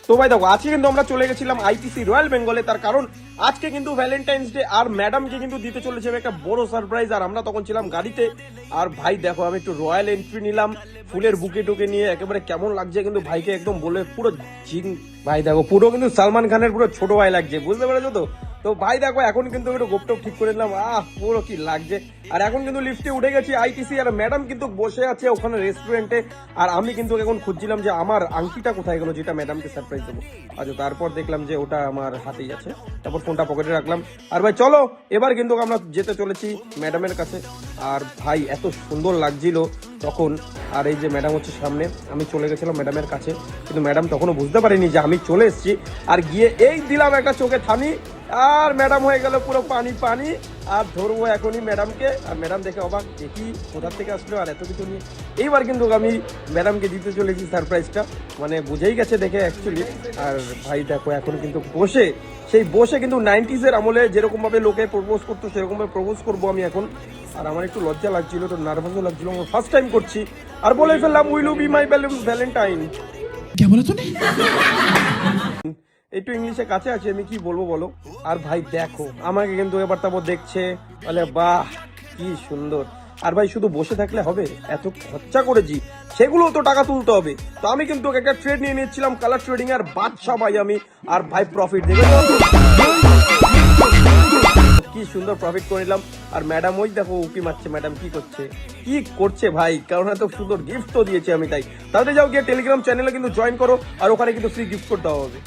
তো ভাই দেখো আজকে কিন্তু আমরা চলে গেছিলাম আইটিসি রয়্যাল বেঙ্গলে, তার কারণ আজকে কিন্তু ভ্যালেন্টাইন্স ডে আর ম্যাডামকে কিন্তু দিতে চলেছে একটা বড় সারপ্রাইজ। আর আমরা তখন ছিলাম গাড়িতে। আর ভাই দেখো আমি একটু রয়্যাল এন্ট্রি নিলাম ফুলের বুকে টুকে নিয়ে, একেবারে কেমন লাগছে কিন্তু ভাইকে একদম বলে পুরো ঝিং। ভাই দেখো পুরো কিন্তু সালমান খানের পুরো ছোট ভাই লাগছে, বুঝতে পেরেছো তো? তো ভাই দেখো এখন কিন্তু একটু গোপটপ ঠিক করে নিলাম, পুরো কি লাগছে। আর এখন কিন্তু লিফটে উঠে গেছি আইটিসি, আর ম্যাডাম কিন্তু বসে আছে ওখানে রেস্টুরেন্টে। আর আমি কিন্তু এখন খুঁজছিলাম যে আমার আংটিটা কোথায় গেল, যেটা ম্যাডামকে সারপ্রাইজ দেবো। আচ্ছা, তারপর দেখলাম যে ওটা আমার হাতেই আছে, তারপর ফোনটা পকেটে রাখলাম। আর ভাই চলো এবার কিন্তু আমরা যেতে চলেছি ম্যাডামের কাছে। আর ভাই এত সুন্দর লাগছিল তখন। আর এই যে ম্যাডাম হচ্ছে সামনে, আমি চলে গেছিলাম ম্যাডামের কাছে, কিন্তু ম্যাডাম তখনও বুঝতে পারেনি যে আমি চলে এসেছি। আর গিয়ে এই দিলাম একটা চোখে থানি, আর ম্যাডাম হয়ে গেল পুরো পানি পানি। আর ধরবো এখনই ম্যাডামকে, আর ম্যাডাম দেখে অবাক, দেখি কোথা থেকে আসলো আর এত কিছু নিয়ে। এইবার কিন্তু আমি ম্যাডামকে দিতে চলেছি সারপ্রাইজটা, মানে বুঝেই গেছে দেখে অ্যাকচুয়ালি। আর ভাই দেখো এখন কিন্তু বসে কিন্তু 90s আমলে যেরকম ভাবে লোকে প্রপোজ করতো সেরকম ভাবে প্রপোজ করবো আমি এখন। আর আমার একটু লজ্জা লাগছিল, একটু নার্ভাসও লাগছিল, আমার ফার্স্ট টাইম করছি। আর বলে ফেললাম will you be my valentine. क्या बोला तूने? একটু ইংলিশে কাছে আছে, আমি কি বলবো বলো। আর ভাই দেখো আমাকে কিন্তু এবার তারপর দেখছে, বলে বাহ কি সুন্দর। আর ভাই শুধু বসে থাকলে হবে? এত খরচা করেছি, সেগুলো তো টাকা তুলতে হবে। তো আমি কিন্তু একটা ট্রেড নিয়ে নিচ্ছিলাম কালার ট্রেডিং, আর বাদশা ভাই আমি। আর ভাই প্রফিট দেখে কি সুন্দর প্রফিট করে নিলাম। আর ম্যাডাম ওই দেখো উকি মারছে, ম্যাডাম কি করছে ভাই, কারণ এত সুন্দর গিফট তো দিয়েছে আমি। তাই তাদের যাও গিয়ে টেলিগ্রাম চ্যানেলে কিন্তু জয়েন করো, আর ওখানে কিন্তু ফ্রি গিফট কোড দেওয়া হবে।